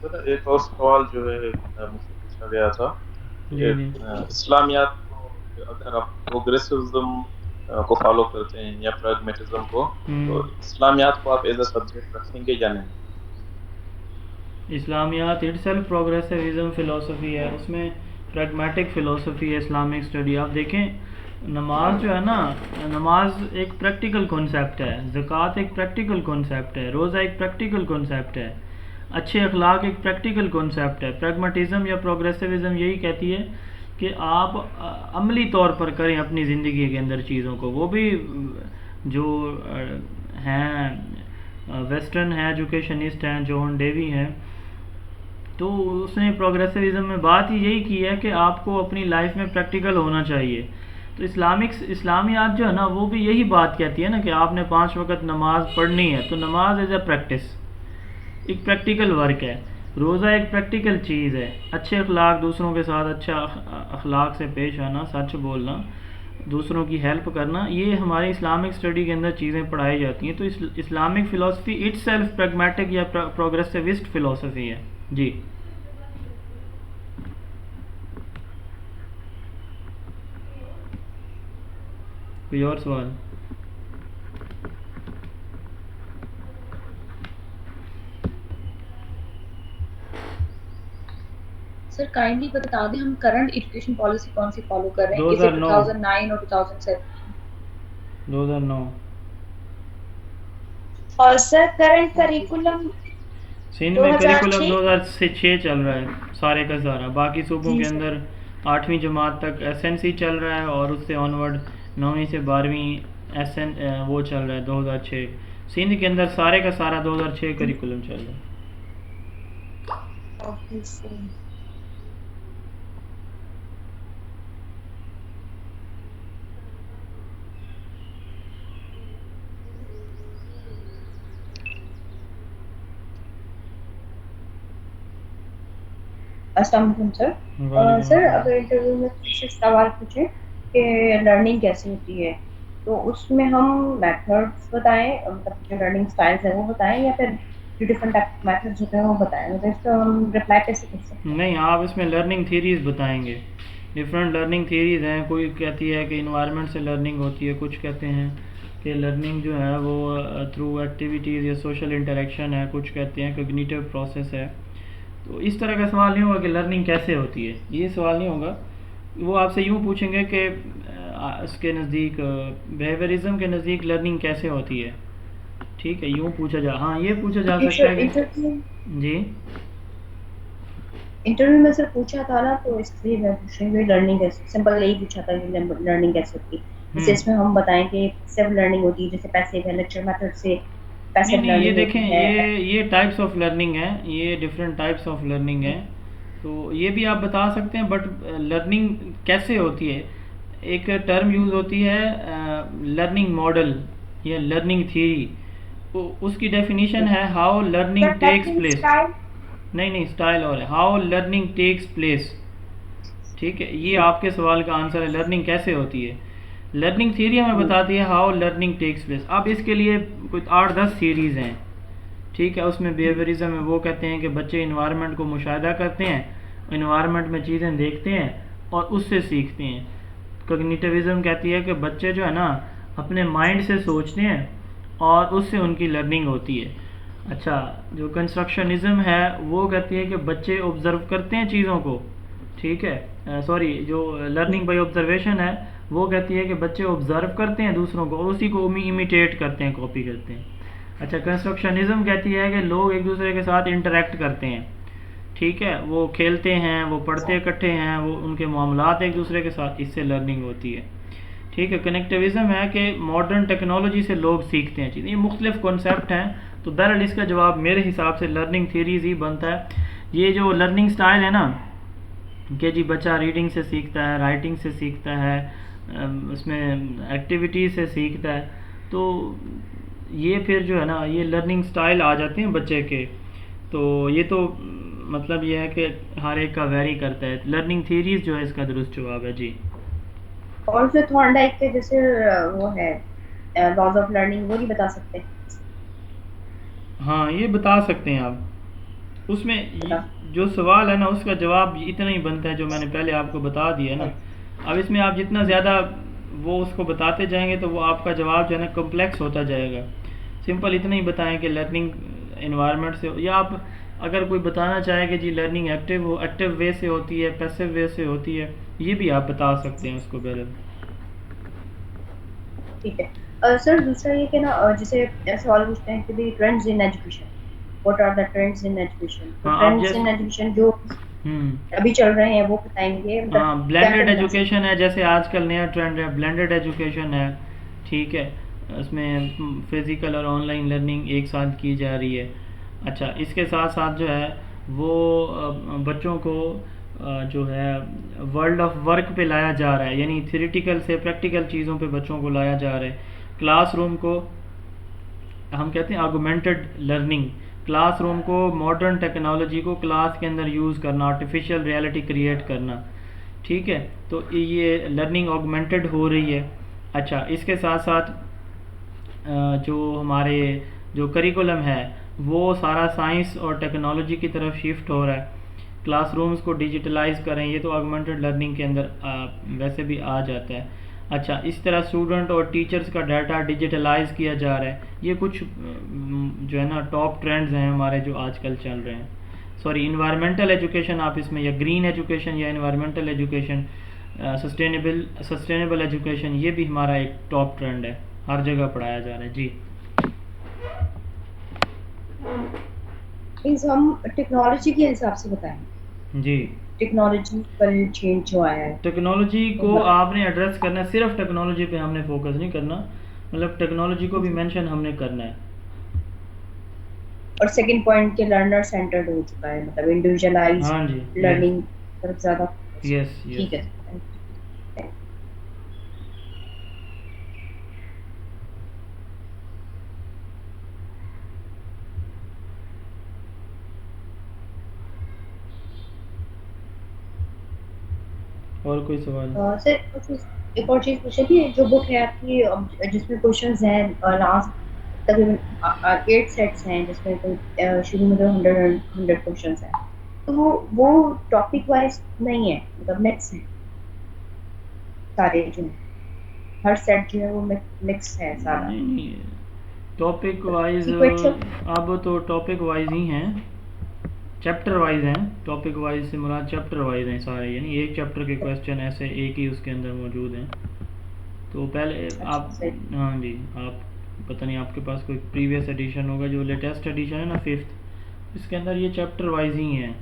सर एक और सवाल जो है मुझसे पूछा गया था कि जी, जी। इस्लामियात को अगर आप प्रोग्रेसिविज्म को फॉलो करते हैं या प्रैग्मेटिज्म को, तो इस्लामियात को आप एज अ सब्जेक्ट रखेंगे या नहीं? इस्लामियात इट सेल्फ प्रोग्रेसिविज्म फ़िलासफ़ी है, उसमें प्रैग्मेटिक फ़िलासफ़ी है इस्लामिक स्टडी। आप देखें, नमाज जो है ना, नमाज एक प्रैक्टिकल कॉन्सेप्ट है, ज़कात एक प्रैक्टिकल कॉन्सेप्ट है, रोज़ा एक प्रैक्टिकल कॉन्सेप्ट है, अच्छे अखलाक एक प्रैक्टिकल कॉन्सेप्ट है। प्रैग्मेटिज्म या प्रोग्रेसिविज्म यही कहती है कि आप अमली तौर पर करें अपनी ज़िंदगी के अंदर चीज़ों को। वो भी जो हैं वेस्टर्न हैं, एजुकेशनिस्ट हैं, जॉन डेवी हैं, तो उसने प्रोग्रेसिविज्म में बात ही यही की है कि आपको अपनी लाइफ में प्रैक्टिकल होना चाहिए। तो इस्लामियात जो है ना वो भी यही बात कहती है ना कि आपने 5 वक्त नमाज पढ़नी है, तो नमाज एज अ प्रैक्टिस एक प्रैक्टिकल वर्क है। रोज़ा एक प्रैक्टिकल चीज़ है। अच्छे अखलाक, दूसरों के साथ अच्छा अखलाक से पेश आना, सच बोलना, दूसरों की हेल्प करना, ये हमारी इस्लामिक स्टडी के अंदर चीज़ें पढ़ाई जाती हैं। तो Islamic philosophy it self pragmatic या प्रोग्रेसिविस्ट फ़िलासफ़ी है। जी, कोई और सवाल? सर काइंडली बता दें हम करंट एजुकेशन पॉलिसी कौन सी फॉलो कर रहे हैं? इज इट 2009 2009 और 2017? 2009। और सर करंट करिकुलम सिंध में करिकुलम 2006। 2006 चल रहा है सारे का सारा। बाकी सूबों जी के सर। अंदर 8वीं जमात तक एसएनसी चल रहा है और उससे ऑनवर्ड 9वीं से 12वीं एसएन वो चल रहा है 2006। सिंध के अंदर सारे का सारा 2006 करिकुलम चल रहा है। Okay sir. अस्सलाम वालेकुम सर। वालेकुम सर अस्सलाम। अगर इंटरव्यू में किसी सवाल पूछे कि लर्निंग कैसे होती है, तो उसमें हम मेथड्स बताएं, मतलब जो लर्निंग स्टाइल्स है वो बताएं, या फिर जो डिफरेंट टाइप मेथड्स होते हैं वो बताएं, मतलब इसका हम रिप्लाई कैसे कर सकते हैं? नहीं, आप इसमें लर्निंग थीरीज बताएंगे। डिफरेंट लर्निंग थीरीज हैं। कोई कहती है कि इन्वायरमेंट से लर्निंग होती है, कुछ कहते हैं कि लर्निंग जो है वो थ्रू एक्टिविटीज़ या सोशल इंटरेक्शन है, कुछ कहते हैं कॉग्निटिव प्रोसेस है। तो इस तरह का सवाल नहीं होगा कि लर्निंग कैसे होती है, ये सवाल नहीं होगा। वो आपसे यूँ पूछेंगे कि उसके नज़दीक बिहेवियरिज्म के नज़दीक लर्निंग कैसे होती है। ठीक है, यूँ पूछा जा, हाँ ये पूछा जा सकता है कि इंटरव्यू जी। इंटरव्यू में सर पूछा था ना, तो इसलिए मैं पूछ रही हूँ लर्निंग कैसे, सिंपल यही पूछा था कि लर्निंग कैसे होती है। जैसे हम्म। इसमें हम बताएं कि पैसिव लर्निंग होती है, जैसे पैसिव है, लेक्चर मेथड से नहीं पैसिव नहीं, ये लर्निंग देखें, होती है। ये टाइप्स ऑफ लर्निंग है, ये डिफरेंट टाइप्स ऑफ लर्निंग है। तो ये भी आप बता सकते हैं, बट लर्निंग कैसे होती है, एक टर्म यूज़ होती है लर्निंग मॉडल या लर्निंग थ्योरी। तो उसकी डेफिनेशन है how learning sir takes learning place. Style. नहीं नहीं, स्टाइल और है हाउ लर्निंग टेक्स प्लेस। ठीक है, ये आपके सवाल का आंसर है, लर्निंग कैसे होती है। लर्निंग थ्योरी हमें बताती है हाउ लर्निंग टेक्स प्लेस। अब इसके लिए कुछ 8-10 सीरीज़ हैं। ठीक है, उसमें बिहेवियरिज्म में वो कहते हैं कि बच्चे इन्वायरमेंट को मुशाहिदा करते हैं, इन्वायरमेंट में चीज़ें देखते हैं और उससे सीखते हैं। कॉग्निटिविज्म कहती है कि बच्चे जो है ना अपने माइंड से सोचते हैं और उससे उनकी लर्निंग होती है। अच्छा, जो कंस्ट्रक्शनिज्म है वो कहती है कि बच्चे ऑब्ज़र्व करते हैं चीज़ों को। ठीक है, सॉरी, जो लर्निंग बाय ऑब्जर्वेशन है वो कहती है कि बच्चे ऑब्ज़र्व करते हैं दूसरों को और उसी को इमिटेट करते हैं, कॉपी करते हैं। अच्छा, कंस्ट्रक्शनिज्म कहती है कि लोग एक दूसरे के साथ इंटरेक्ट करते हैं। ठीक है, वो खेलते हैं, वो पढ़ते इकट्ठे हैं, वो उनके मामलात एक दूसरे के साथ, इससे लर्निंग होती है। ठीक है, कनेक्टिविज्म है कि मॉडर्न टेक्नोलॉजी से लोग सीखते हैं चीज़ें। ये मुख्तलिफ कॉन्सेप्ट हैं। तो बहरहाल इसका जवाब मेरे हिसाब से लर्निंग थ्योरीज ही बनता है। ये जो लर्निंग स्टाइल है ना कि जी बच्चा रीडिंग से सीखता है, राइटिंग से सीखता है, उसमें एक्टिविटीज़ से सीखता है, तो ये फिर जो है ना ये लर्निंग स्टाइल आ जाते हैं बच्चे के। तो ये तो मतलब ये है कि हर एक का वेरी करता है। लर्निंग थ्योरीज जो है इसका दुरुस्त जवाब है जी। और जो थॉर्नडाइक के जैसे वो है लॉज ऑफ लर्निंग, वो नहीं बता सकते? हाँ, ये बता सकते हैं आप। उसमें बता। जो सवाल है ना उसका जवाब इतना ही बनता है जो मैंने पहले आपको बता दिया ना। अब इसमें आप जितना ज़्यादा वो उसको बताते जाएंगे तो वो आपका जवाब जो है ना कम्प्लेक्स होता जाएगा। सिंपल इतना ही बताएं कि लर्निंग इन्वायरमेंट से, या आप अगर कोई बताना चाहे कि जी लर्निंग एक्टिव वे से होती है, पैसिव वे से होती है, ये भी आप बता सकते हैं उसको पहले। ठीक है। सर दूसरा ये कि ना जैसे सवाल पूछते हैं कि the trends in education, what are the trends in education, तो हाँ, आप ट्रेंड्स इन जैसे एजुकेशन जो हम्म अभी चल रहे हैं वो बताएंगे, मतलब हाँ, क्या क्या ब्लेंडेड बता सकते एजुकेशन है, जैसे आजकल नया ट्रेंड है ब्लेंडेड एजुकेशन है। ठीक है, उसमें फिज़िकल और ऑनलाइन लर्निंग एक साथ की जा रही है। अच्छा, इसके साथ साथ जो है वो बच्चों को जो है वर्ल्ड ऑफ वर्क पे लाया जा रहा है, यानी थ्योरेटिकल से प्रैक्टिकल चीज़ों पे बच्चों को लाया जा रहा है। क्लासरूम को हम कहते हैं ऑगमेंटेड लर्निंग। क्लासरूम को मॉडर्न टेक्नोलॉजी को क्लास के अंदर यूज़ करना, आर्टिफिशियल रियलिटी क्रिएट करना। ठीक है, तो ये लर्निंग ऑगमेंटेड हो रही है। अच्छा, इसके साथ साथ जो हमारे जो करिकुलम है वो सारा साइंस और टेक्नोलॉजी की तरफ शिफ्ट हो रहा है। क्लासरूम्स को डिजिटलाइज करें, ये तो ऑगमेंटेड लर्निंग के अंदर वैसे भी आ जाता है। अच्छा, इस तरह स्टूडेंट और टीचर्स का डाटा डिजिटलाइज किया जा रहा है। ये कुछ जो है ना टॉप ट्रेंड्स हैं हमारे जो आजकल चल रहे हैं। सॉरी, इन्वायरमेंटल एजुकेशन आप इसमें, या ग्रीन एजुकेशन या इन्वायरमेंटल एजुकेशन, सस्टेनेबल एजुकेशन, ये भी हमारा एक टॉप ट्रेंड है, हर जगह पढ़ाया जा रहा है जी। मीन्स हम टेक्नोलॉजी के हिसाब से बताएं, जी। टेक्नोलॉजिकल चेंज जो आया है टेक्नोलॉजी वो को बताएं। आपने एड्रेस करना है, सिर्फ टेक्नोलॉजी पे हमने फोकस नहीं करना, मतलब टेक्नोलॉजी को भी जी। मेंशन हमने करना है। और सेकंड पॉइंट के लर्नर सेंटर्ड हो चुका है, मतलब इंडिविजुअलाइज्ड हाँ जी, यस लर्निंग तरफ ज्यादा focus है। यस ठीक यस। है सर, थैंक यू। और कोई सवाल? सर एक और चीज पूछे कि जो बुक है आपकी जिसमें क्वेश्चंस हैं लास्ट तकरीबन 8 सेट्स हैं, जिसमें कोई शुरू में तो 100 क्वेश्चंस हैं, तो वो टॉपिक वाइज नहीं है, मतलब मिक्स है सारे जो हैं, हर सेट जो है वो मिक्स है सारा, नहीं नहीं, टॉपिक वाइज सीक्वेंशियल। अब तो टॉपिक वाइज ही हैं, चैप्टर वाइज हैं। टॉपिक वाइज से मुराद चैप्टर वाइज हैं सारे, यानी एक चैप्टर के क्वेश्चन ऐसे एक ही उसके अंदर मौजूद हैं। तो पहले अच्छा आप, सही। हाँ जी, आप पता नहीं आपके पास कोई प्रीवियस एडिशन होगा, जो लेटेस्ट एडिशन है ना 5th, इसके अंदर ये चैप्टर वाइज ही हैं।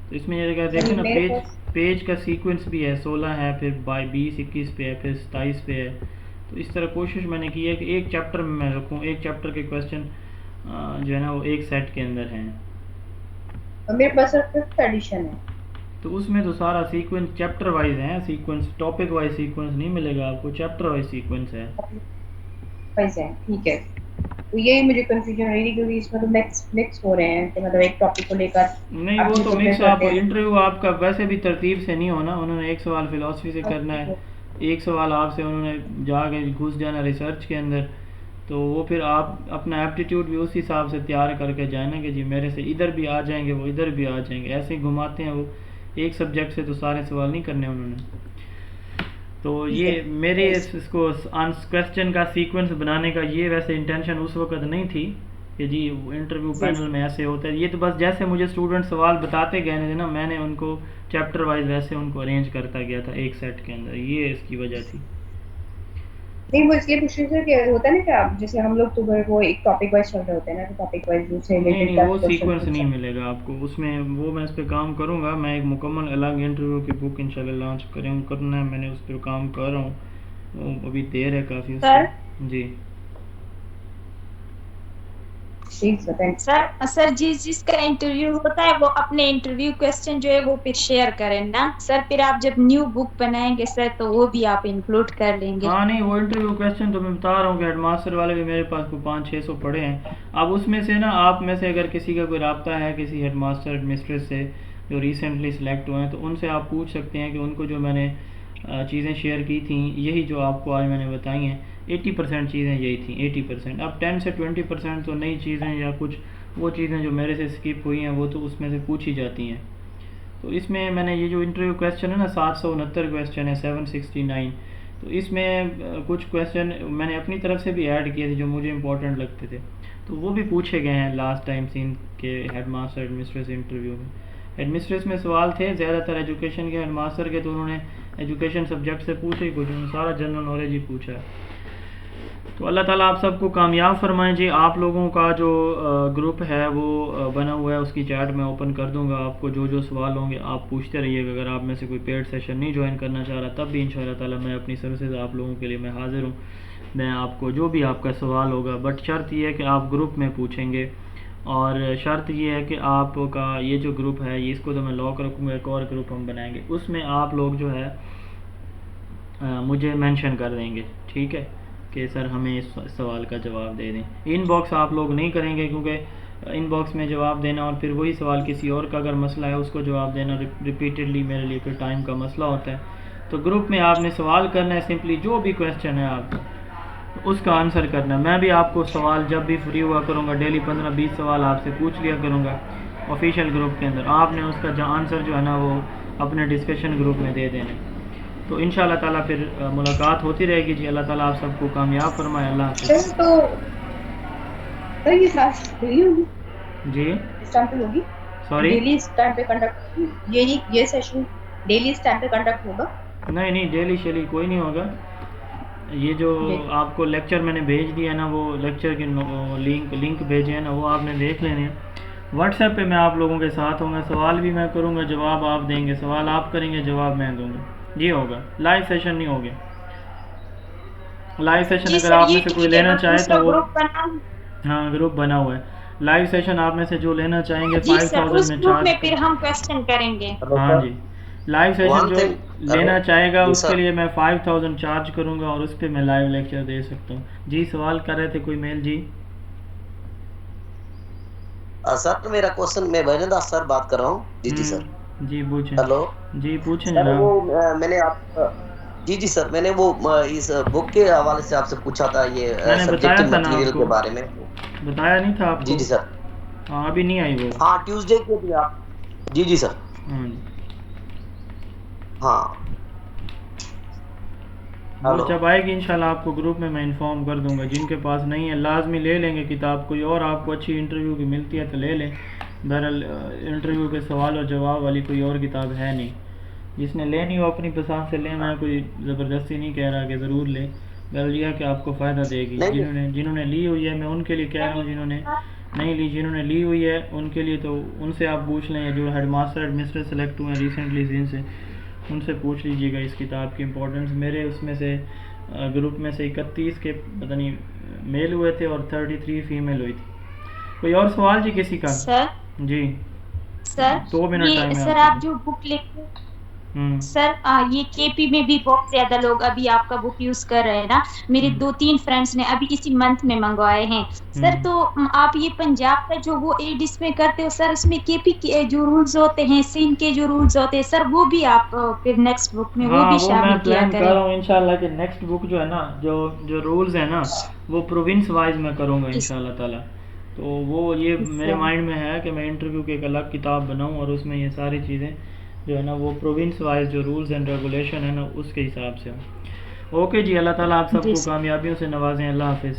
तो इसमें ये जगह देखें नहीं ना, मेरे पेज पास पेज का सीक्वेंस भी है, 16 है, फिर 20-21 पे है, फिर 27 पे है। तो इस तरह कोशिश मैंने की है कि एक चैप्टर में मैं रखूँ, एक चैप्टर के क्वेश्चन जो है ना वो एक सेट के अंदर हैं। मेरे पास सिर्फ 5th एडिशन है। तो उसमें तो सारा सीक्वेंस चैप्टर वाइज है, सीक्वेंस टॉपिक वाइज सीक्वेंस नहीं मिलेगा आपको, चैप्टर वाइज सीक्वेंस है। वाइज है, ठीक है। तो यही मुझे कंफ्यूजन हो रही थी, क्योंकि इसमें तो मिक्स मिक्स हो रहे हैं, तो मतलब एक टॉपिक को लेकर नहीं, आप वो तो जिक्र मिक्स, आप करते हैं। इंटरव्यू आपका वैसे भी तरतीब से नहीं होना, उन्होंने एक सवाल फिलॉसफी से करना है, एक सवाल आपसे उन्होंने जाके घुस जाना रिसर्च के अंदर। तो वो फिर आप अपना एप्टीट्यूड भी उस हिसाब से तैयार करके जाए ना कि जी मेरे से इधर भी आ जाएंगे, वो इधर भी आ जाएंगे, ऐसे ही घुमाते हैं वो। एक सब्जेक्ट से तो सारे सवाल नहीं करने उन्होंने। तो ठीक ये है। मेरे इसको क्वेश्चन का सीक्वेंस बनाने का ये वैसे इंटेंशन उस वक्त नहीं थी कि जी इंटरव्यू जी पैनल में ऐसे होता है। ये तो बस जैसे मुझे स्टूडेंट सवाल बताते गए थे ना, मैंने उनको चैप्टर वाइज वैसे उनको अरेंज करता गया था एक सेट के अंदर, ये इसकी वजह थी। नहीं, वो इसलिए पूछ रही थी कि होता है ना कि आप जैसे हम लोग तो वो एक टॉपिक वाइज चल रहे होते हैं ना, तो टॉपिक वाइज उससे नहीं रिलेटेड नहीं, का वो क्वेश्चन सीक्वेंस पूछ नहीं सकते मिलेगा आपको उसमें, वो मैं इस पे काम करूँगा। मैं एक मुकम्मल अलग इंटरव्यू की बुक इंशाल्लाह लॉन्च करना है, मैंने उस पर काम कर रहा हूँ, वो अभी देर है काफ़ी हैं। उसको। सर जी प्लीज बताएं। सर सर जिसका इंटरव्यू होता है वो अपने इंटरव्यू क्वेश्चन जो है वो फिर शेयर करें ना सर, फिर आप जब न्यू बुक बनाएंगे सर तो वो भी आप इंक्लूड कर लेंगे। हाँ, नहीं वो इंटरव्यू क्वेश्चन तो मैं बता रहा हूँ कि हेडमास्टर वाले भी मेरे पास को 500-600 पड़े हैं। अब उसमें से ना आप में से अगर किसी का कोई रब्ता है किसी हेडमास्टर मिस्ट्रेस से जो रिसेंटली सिलेक्ट हुए हैं, तो उनसे आप पूछ सकते हैं कि उनको जो मैंने चीज़ें शेयर की थी, यही जो आपको आज मैंने बताई हैं, 80% चीज़ें यही थी, 80%। अब 10 से 20% तो नई चीज़ें या कुछ वो चीज़ें जो मेरे से स्किप हुई हैं वो तो उसमें से पूछी जाती हैं। तो इसमें मैंने ये जो इंटरव्यू क्वेश्चन है ना, 769 क्वेश्चन है, 769, तो इसमें कुछ क्वेश्चन मैंने अपनी तरफ से भी ऐड किए थे जो मुझे इंपॉर्टेंट लगते थे, तो वो भी पूछे गए हैं लास्ट टाइम सीन के हेडमास्टर एडमिनिस्ट्रेस इंटरव्यू में। एडमिनिस्ट्रेस में सवाल थे ज़्यादातर एजुकेशन के, हेडमास्टर के तो उन्होंने एजुकेशन सब्जेक्ट से पूछे ही कुछ, उन्होंने सारा जनरल नॉलेज ही पूछा है। तो अल्लाह ताला आप सबको कामयाब फरमाएं जी। आप लोगों का जो ग्रुप है वो बना हुआ है, उसकी चैट मैं ओपन कर दूंगा, आपको जो जो सवाल होंगे आप पूछते रहिएगा। अगर आप में से कोई पेड सेशन नहीं ज्वाइन करना चाह रहा, तब भी इंशाल्लाह ताला मैं अपनी सर्विसेज आप लोगों के लिए मैं हाज़िर हूँ। मैं आपको जो भी आपका सवाल होगा, बट शर्त ये है कि आप ग्रुप में पूछेंगे, और शर्त ये है कि आपका ये जो ग्रुप है ये इसको तो मैं लॉक रखूँगा, एक और ग्रुप हम बनाएंगे, उसमें आप लोग जो है मुझे मेंशन कर देंगे, ठीक है, कि सर हमें इस सवाल का जवाब दे दें। इनबॉक्स आप लोग नहीं करेंगे, क्योंकि इनबॉक्स में जवाब देना और फिर वही सवाल किसी और का अगर मसला है उसको जवाब देना रिपीटेडली मेरे लिए फिर टाइम का मसला होता है। तो ग्रुप में आपने सवाल करना है, सिंपली जो भी क्वेश्चन है आपको तो उसका आंसर करना है। मैं भी आपको सवाल जब भी फ्री हुआ करूँगा, डेली 15-20 सवाल आपसे पूछ लिया करूँगा ऑफिशियल ग्रुप के अंदर, आपने उसका आंसर जो है ना वो अपने डिस्कशन ग्रुप में दे देना। तो इंशाल्लाह ताला फिर मुलाकात होती रहेगी जी। अल्लाह ताला आप सबको कामयाब फरमाए। अल्लाह सर हाफिज़। तो ये क्लास डेली होगी, जी इस टाइम पे होगी, सॉरी, डेली इस टाइम पे कंडक्ट होगी, ये सेशन डेली इस टाइम पे कंडक्ट होगा? नहीं नहीं, डेली शेली कोई नहीं होगा, ये जो जी। आपको लेक्चर मैंने भेज दिया है ना, वो लेक्चर के लिंक भेजे हैं ना, वो आपने देख लेने हैं। व्हाट्सएप पे मैं आप लोगों के साथ होंगे, सवाल भी मैं करूँगा, जवाब आप देंगे, सवाल आप करेंगे, जवाब मैं दूँगा। ये होगा, लाइव सेशन नहीं होगा। लाइव सेशन जी अगर सर, आप ये में से कोई ठीक है, लेना बस चाहे दूसरा तो वो, ग्रुप बना। हाँ ग्रुप बना हुआ है। लाइव सेशन आप में से जो लेना चाहेंगे जी सर, 5000 उस में ग्रुप चार्ज में फिर कर। हम क्वेश्चन करेंगे। हेलो हाँ सर, जी, लाइव सेशन वन जो थिंग। लेना चाहेगा जी उसके सर, लिए मैं 5000 चार्ज करूँगा और उस पर मैं लाइव लेक्चर दे सकता हूँ। जी सवाल कर रहे थे कोई मेल जी? सर मेरा क्वेश्चन, मैं भजनदास सर बात कर रहा हूँ। जी जी सर। जी पूछें। हेलो जी पूछें सर, वो जनाब। मैंने आप जी जी सर, मैंने वो इस बुक के हवाले से आपसे पूछा था, ये मैंने बताया सब्जेक्टिव था ना मटेरियल आपको, के बारे में। बताया नहीं था जी आपको? जी सर। हाँ अभी नहीं आई वो। हाँ, ट्यूसडे को भी आप। जी जी सर। हाँ जी, हाँ। वो हेलो। जब आएगी इंशाल्लाह आपको ग्रुप में मैं इन्फॉर्म कर दूंगा। जिनके पास नहीं है लाजमी ले लेंगे किताब। कोई और आपको अच्छी इंटरव्यू की मिलती है तो ले लें। बहरहाल इंटरव्यू के सवाल और जवाब वाली कोई और किताब है नहीं। जिसने लेनी हो अपनी पसंद से लें, मैं कोई ज़बरदस्ती नहीं कह रहा कि ज़रूर लें। बहरहाल यह है कि आपको फ़ायदा देगी। नहीं नहीं। जिन्होंने ली हुई है मैं उनके लिए कह रहा हूँ, जिन्होंने नहीं ली, जिन्होंने ली हुई है उनके लिए तो उनसे आप पूछ लें, जो हेड मास्टर एडमिनिस्टर सेलेक्ट हुए हैं रिसेंटली जिनसे, उनसे पूछ लीजिएगा इस किताब की इम्पोर्टेंस। मेरे उसमें से ग्रुप में से 31 के पता नहीं मेल हुए थे और 33 फीमेल हुई थी। कोई और सवाल जी किसी का? सर जी सर 2 मिनट टाइम ये है सर आपके आप पास। जो बुक लिखे हम्म सर, ये केपी में भी बहुत ज्यादा लोग अभी आपका बुक यूज कर रहे हैं ना। मेरे हम्म 2-3 फ्रेंड्स ने अभी इसी मंथ में मंगवाए हैं सर। हम्म। तो आप ये पंजाब का जो वो एड इसमें करते हो सर, उसमें केपी के जो रूल्स होते हैं, सिंध के जो रूल्स होते हैं सर, वो भी आप फिर नेक्स्ट बुक में वो हाँ भी वो मैं शामिल किया प्लान कर करें। रहा हूँ इंशाल्लाह कि नेक्स्ट बुक जो है ना, जो जो रूल्स है ना, वो प्रोविंस वाइज मैं करूँगा इस इंशाल्लाह ताला। तो वो ये मेरे इससे माइंड में है कि मैं इंटरव्यू की एक अलग किताब बनाऊँ और उसमें ये सारी चीज़ें जो है ना वो प्रोविंस वाइज जो रूल्स एंड रेगुलेशन है ना उसके हिसाब से हो। ओके जी, अल्लाह ताला आप जी सबको कामयाबियों से नवाजें। अल्लाह हाफिज़।